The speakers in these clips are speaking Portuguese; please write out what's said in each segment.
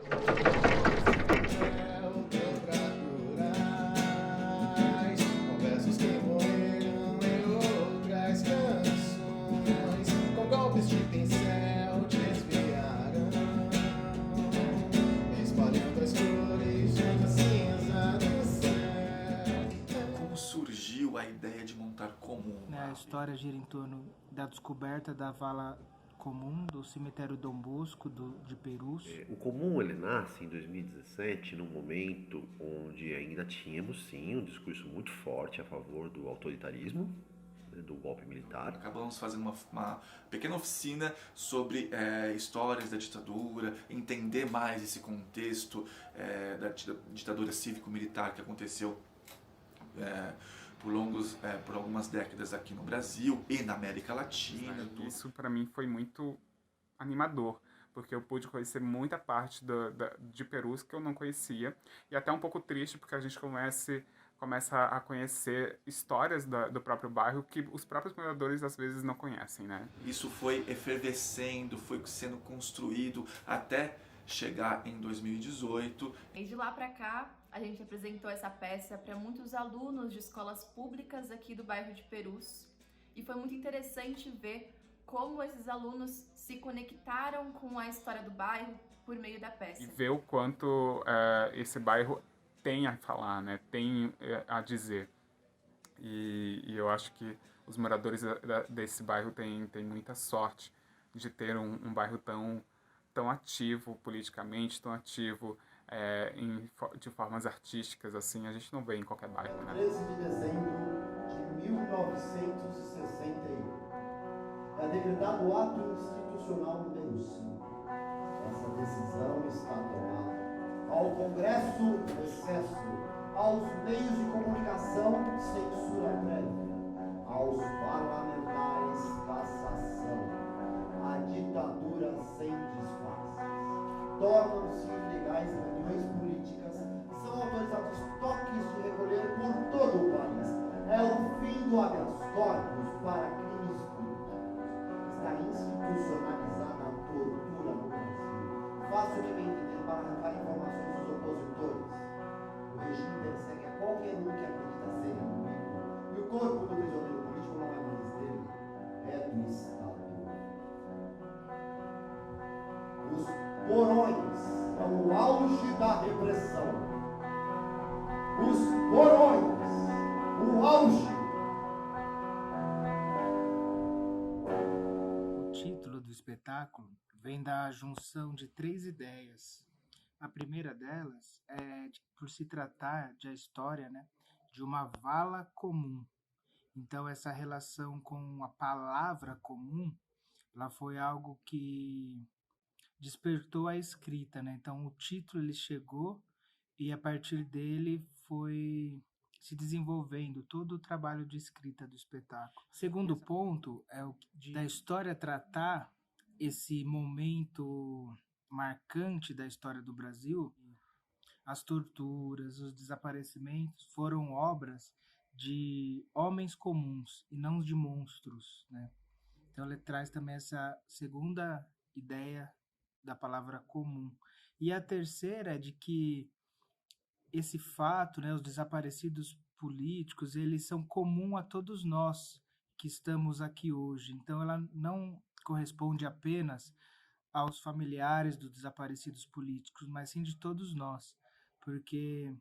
Com versos que morreram em outras canções, com golpes de pincel desviaram, espalhando as cores da cinza do céu. Como surgiu a ideia de montar Comum? A história gira em torno da descoberta da vala comum do cemitério Dom Bosco de Perus. O Comum ele nasce em 2017, num momento onde ainda tínhamos sim um discurso muito forte a favor do autoritarismo, do golpe militar. Acabamos fazendo uma pequena oficina sobre histórias da ditadura, entender mais esse contexto da ditadura cívico-militar que aconteceu por algumas décadas aqui no Brasil e na América Latina. Isso para mim foi muito animador, porque eu pude conhecer muita parte de Perus que eu não conhecia, e até um pouco triste porque a gente começa a conhecer histórias do próprio bairro que os próprios moradores às vezes não conhecem, né? Isso foi efervescendo, foi sendo construído até chegar em 2018. E de lá para cá, a gente apresentou essa peça para muitos alunos de escolas públicas aqui do bairro de Perus. E foi muito interessante ver como esses alunos se conectaram com a história do bairro por meio da peça. E ver o quanto esse bairro tem a falar, né? Tem a dizer. E eu acho que os moradores desse bairro têm muita sorte de ter um bairro tão ativo politicamente, tão ativo de formas artísticas, assim, a gente não vê em qualquer bairro, né? 13 de dezembro de 1961. É decretado o ato institucional número 5. Essa decisão está tomada ao Congresso recesso, aos meios de comunicação censura prévia, aos parlamentares cassação, a ditadura sem disfarces. Tornam-se ilegais reuniões políticas, são autorizados toques de recolher por todo o país. É o fim do habeas corpus para crimes políticos. Está institucionalizada a tortura no Brasil. Facilmente entender para arrancar informações dos opositores. O regime persegue a qualquer um que acredita ser inimigo. E o corpo do prisioneiro político não é mais dele, é do Estado. Os porões são o auge da repressão. Os porões, o auge. O título do espetáculo vem da junção de 3 ideias. A primeira delas é por se tratar de a história, né, de uma vala comum. Então essa relação com a palavra comum, ela foi algo que despertou a escrita, né? Então o título ele chegou e a partir dele foi se desenvolvendo todo o trabalho de escrita do espetáculo. Segundo ponto é da história tratar esse momento marcante da história do Brasil. As torturas, os desaparecimentos foram obras de homens comuns e não de monstros, né? Então ele traz também essa segunda ideia da palavra comum. E a terceira é de que esse fato, né, os desaparecidos políticos, eles são comum a todos nós que estamos aqui hoje. Então ela não corresponde apenas aos familiares dos desaparecidos políticos, mas sim de todos nós. Porque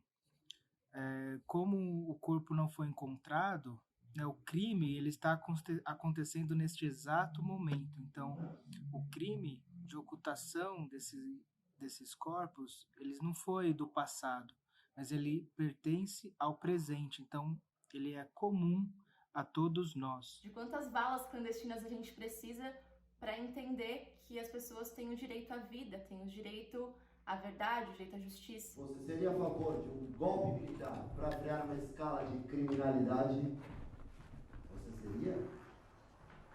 como o corpo não foi encontrado, né, o crime ele está acontecendo neste exato momento. Então, o crime de ocultação desses corpos, eles não foi do passado, mas ele pertence ao presente. Então, ele é comum a todos nós. De quantas valas clandestinas a gente precisa para entender que as pessoas têm o direito à vida, têm o direito à verdade, o direito à justiça? Você seria a favor de um golpe militar para criar uma escala de criminalidade? Você seria?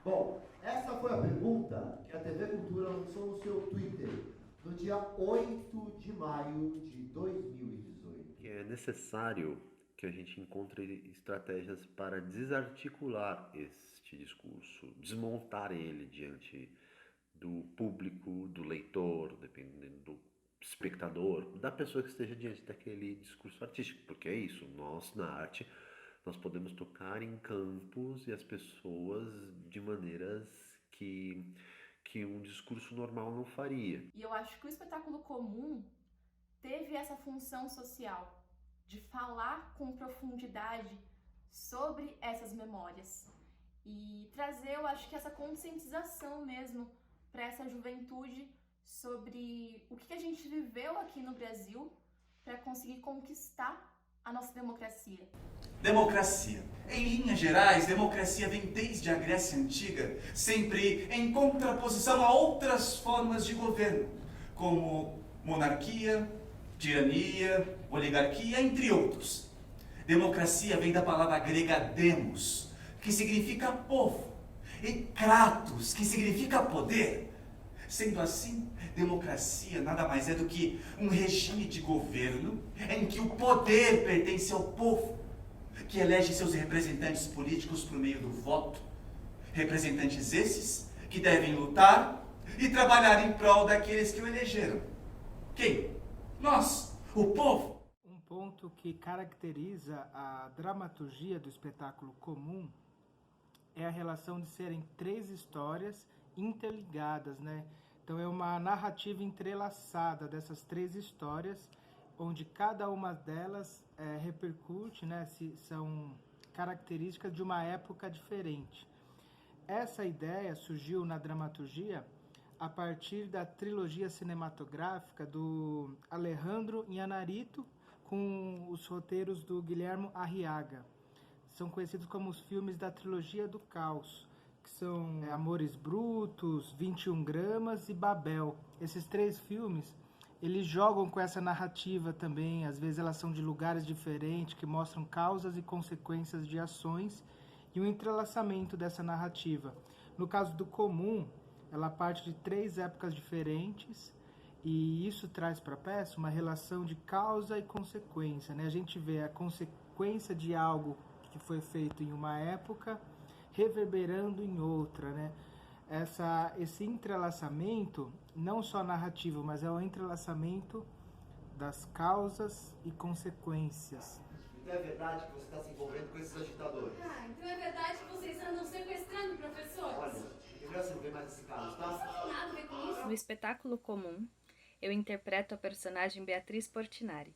Bom, essa foi a pergunta que a TV Cultura lançou no seu Twitter no dia 8 de maio de 2018. É necessário que a gente encontre estratégias para desarticular este discurso, desmontar ele diante do público, do leitor, dependendo espectador, da pessoa que esteja diante daquele discurso artístico, porque é isso, nós na arte, nós podemos tocar em campos e as pessoas de maneiras que um discurso normal não faria. E eu acho que o espetáculo comum teve essa função social de falar com profundidade sobre essas memórias e trazer, eu acho que essa conscientização mesmo para essa juventude sobre o que a gente viveu aqui no Brasil para conseguir conquistar a nossa democracia. Democracia. Em linhas gerais, democracia vem desde a Grécia Antiga, sempre em contraposição a outras formas de governo, como monarquia, tirania, oligarquia, entre outros. Democracia vem da palavra grega demos, que significa povo, e kratos, que significa poder. Sendo assim, democracia nada mais é do que um regime de governo em que o poder pertence ao povo, que elege seus representantes políticos por meio do voto. Representantes esses que devem lutar e trabalhar em prol daqueles que o elegeram. Quem? Nós, o povo. Um ponto que caracteriza a dramaturgia do espetáculo comum é a relação de serem 3 histórias interligadas, né? Então é uma narrativa entrelaçada dessas 3 histórias, onde cada uma delas repercute, né? São características de uma época diferente. Essa ideia surgiu na dramaturgia a partir da trilogia cinematográfica do Alejandro Iñárritu, com os roteiros do Guillermo Arriaga. São conhecidos como os filmes da trilogia do caos, que são Amores Brutos, 21 Gramas e Babel. Esses 3 filmes, eles jogam com essa narrativa também, às vezes elas são de lugares diferentes, que mostram causas e consequências de ações e o entrelaçamento dessa narrativa. No caso do comum, ela parte de 3 épocas diferentes e isso traz para a peça uma relação de causa e consequência, né? A gente vê a consequência de algo que foi feito em uma época reverberando em outra, né? Esse entrelaçamento, não só narrativo, mas é o entrelaçamento das causas e consequências. Então é verdade que você está se envolvendo com esses agitadores? Então é verdade que vocês andam sequestrando professores? Olha, melhor você não ver mais esse caso, tá? Não tem nada a ver com isso. No espetáculo comum, eu interpreto a personagem Beatriz Portinari.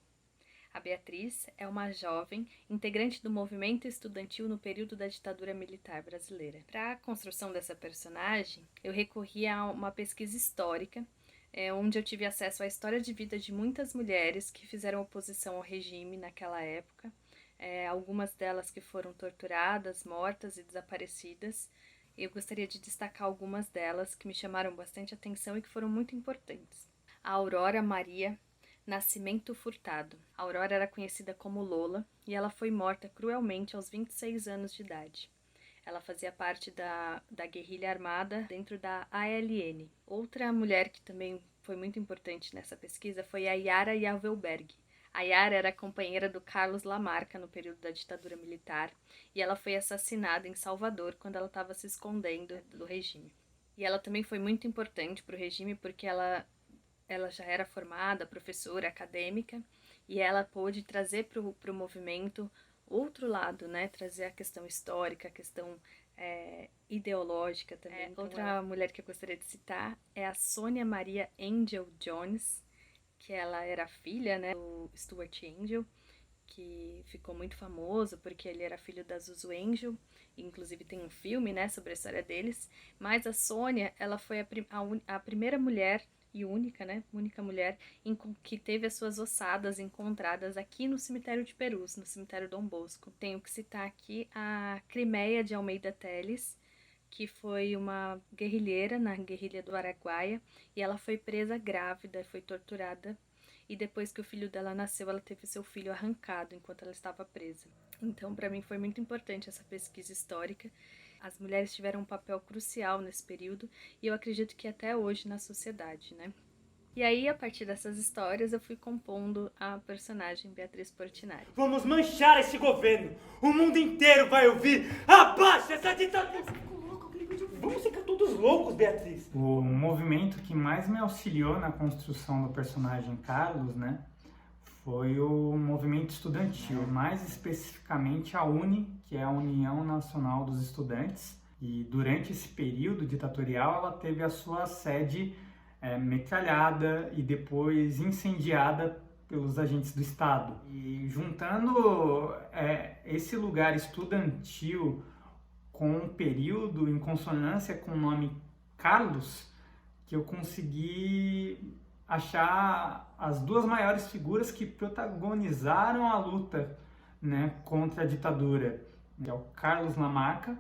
A Beatriz é uma jovem integrante do movimento estudantil no período da ditadura militar brasileira. Para a construção dessa personagem, eu recorri a uma pesquisa histórica, onde eu tive acesso à história de vida de muitas mulheres que fizeram oposição ao regime naquela época, algumas delas que foram torturadas, mortas e desaparecidas. Eu gostaria de destacar algumas delas que me chamaram bastante atenção e que foram muito importantes. A Aurora Maria Nascimento Furtado. A Aurora era conhecida como Lola e ela foi morta cruelmente aos 26 anos de idade. Ela fazia parte da guerrilha armada dentro da ALN. Outra mulher que também foi muito importante nessa pesquisa foi a Yara Yavelberg. A Yara era companheira do Carlos Lamarca no período da ditadura militar e ela foi assassinada em Salvador quando ela estava se escondendo do regime. E ela também foi muito importante para o regime porque ela já era formada, professora, acadêmica, e ela pôde trazer para o movimento outro lado, né? Trazer a questão histórica, a questão ideológica também. Outra mulher que eu gostaria de citar é a Sônia Maria Angel Jones, que ela era filha, né, do Stuart Angel, que ficou muito famoso porque ele era filho da Zuzu Angel, inclusive tem um filme, né, sobre a história deles. Mas a Sônia, ela foi a primeira mulher e única mulher que teve as suas ossadas encontradas aqui no cemitério de Perus, no cemitério Dom Bosco. Tenho que citar aqui a Crimeia de Almeida Teles, que foi uma guerrilheira na guerrilha do Araguaia, e ela foi presa grávida, foi torturada, e depois que o filho dela nasceu, ela teve seu filho arrancado enquanto ela estava presa. Então, para mim, foi muito importante essa pesquisa histórica. As mulheres tiveram um papel crucial nesse período e eu acredito que até hoje na sociedade, né? E aí, a partir dessas histórias, eu fui compondo a personagem Beatriz Portinari. Vamos manchar esse governo! O mundo inteiro vai ouvir! Abaixa essa ditadura! Vamos ficar todos loucos, Beatriz? O movimento que mais me auxiliou na construção do personagem Carlos, né, foi o movimento estudantil, mais especificamente a UNE, que é a União Nacional dos Estudantes. E durante esse período ditatorial, ela teve a sua sede metralhada e depois incendiada pelos agentes do Estado. E juntando esse lugar estudantil com um período em consonância com o nome Carlos, que eu consegui achar as duas maiores figuras que protagonizaram a luta, né, contra a ditadura, que é o Carlos Lamarca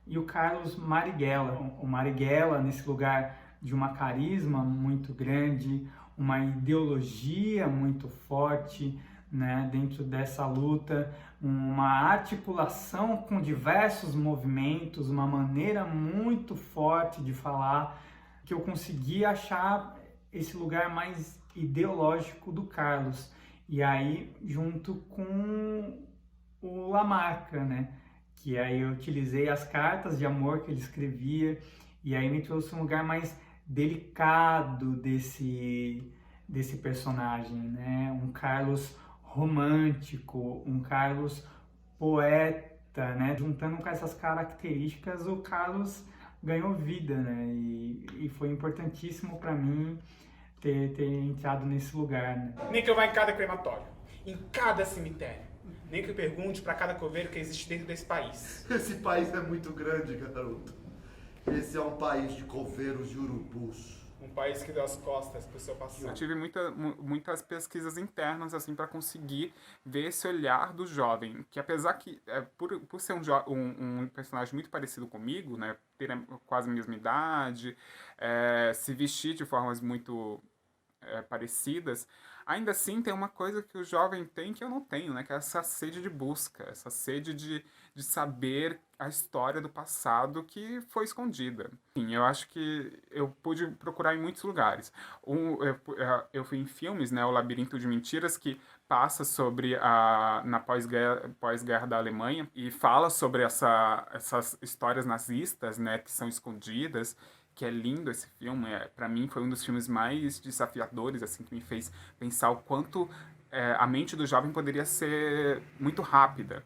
e o Carlos Marighella. O Marighella, nesse lugar de uma carisma muito grande, uma ideologia muito forte, né, dentro dessa luta, uma articulação com diversos movimentos, uma maneira muito forte de falar, que eu consegui achar esse lugar mais ideológico do Carlos. E aí, junto com o Lamarca, né, que aí eu utilizei as cartas de amor que ele escrevia, e aí me trouxe um lugar mais delicado desse personagem, né? Um Carlos romântico, um Carlos poeta, né? Juntando com essas características, o Carlos ganhou vida, né? E foi importantíssimo para mim ter entrado nesse lugar, né? Nem que eu vá em cada crematório, em cada cemitério, nem que eu pergunte para cada coveiro que existe dentro desse país. Esse país é muito grande, garoto. Esse é um país de coveiros e urubus. Um país que deu as costas pro seu passado. Eu tive muitas pesquisas internas assim para conseguir ver esse olhar do jovem, que apesar que por ser um personagem muito parecido comigo, né, ter quase a mesma idade, se vestir de formas muito parecidas, ainda assim tem uma coisa que o jovem tem que eu não tenho, né, que é essa sede de busca, essa sede de saber a história do passado que foi escondida. Enfim, eu acho que eu pude procurar em muitos lugares. Eu fui em filmes, né, O Labirinto de Mentiras, que passa sobre na pós-guerra da Alemanha e fala sobre essas histórias nazistas, né, que são escondidas, que é lindo esse filme. Para mim foi um dos filmes mais desafiadores, assim, que me fez pensar o quanto a mente do jovem poderia ser muito rápida.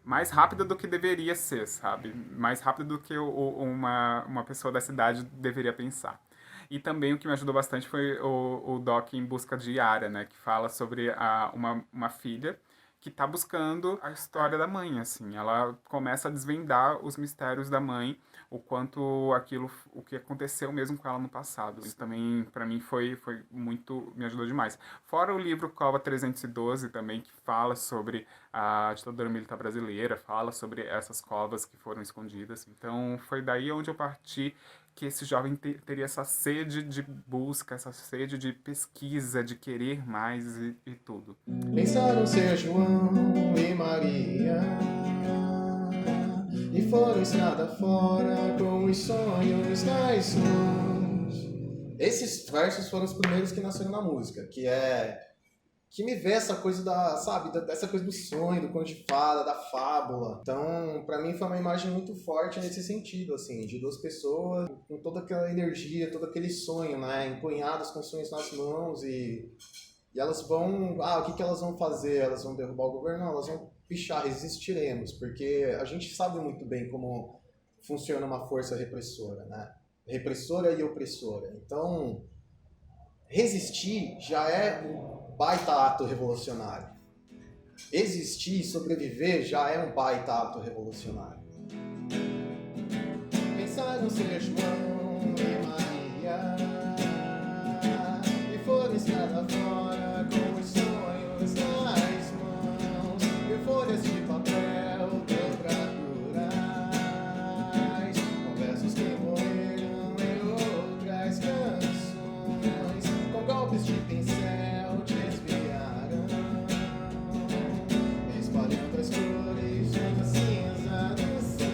Mais rápida do que deveria ser, sabe? Mais rápida do que uma pessoa da cidade deveria pensar. E também o que me ajudou bastante foi o doc Em Busca de Yara, né? Que fala sobre uma filha que está buscando a história da mãe, assim. Ela começa a desvendar os mistérios da mãe, o que aconteceu mesmo com ela no passado. Isso também, para mim, foi muito, me ajudou demais. Fora o livro Cova 312 também, que fala sobre a ditadura militar brasileira, fala sobre essas covas que foram escondidas. Então, foi daí onde eu parti que esse jovem teria essa sede de busca, essa sede de pesquisa, de querer mais e tudo. Pensaram ser João e Maria e foram estrada fora com os sonhos nas mãos. Esses versos foram os primeiros que nasceram na música, que me vê essa coisa dessa coisa do sonho, do conto de fada, da fábula. Então, pra mim foi uma imagem muito forte nesse sentido, assim, de duas pessoas com toda aquela energia, todo aquele sonho, né, empunhadas com sonhos nas mãos e elas vão, o que elas vão fazer? Elas vão derrubar o governo? Não, elas vão pichar, resistiremos, porque a gente sabe muito bem como funciona uma força repressora, né, repressora e opressora. Então, resistir já é um baita ato revolucionário. Existir e sobreviver já é um baita ato revolucionário. Pensar no ser João e Maria e foram estrada fora com os sonhos nas mãos e folhas de papel dobraduras com versos que morreram em outras canções, com golpes de pincel espalhando as cores de uma cinza do céu.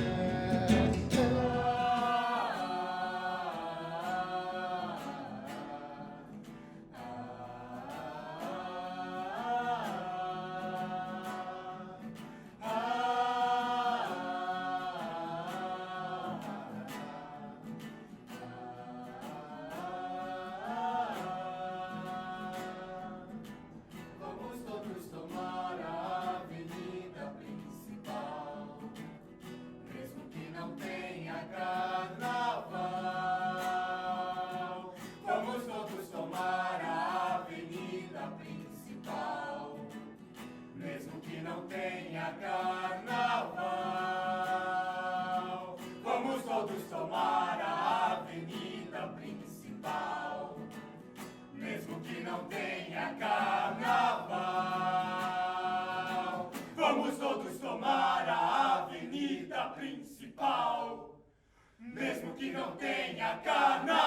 mesmo que não tenha carnaval.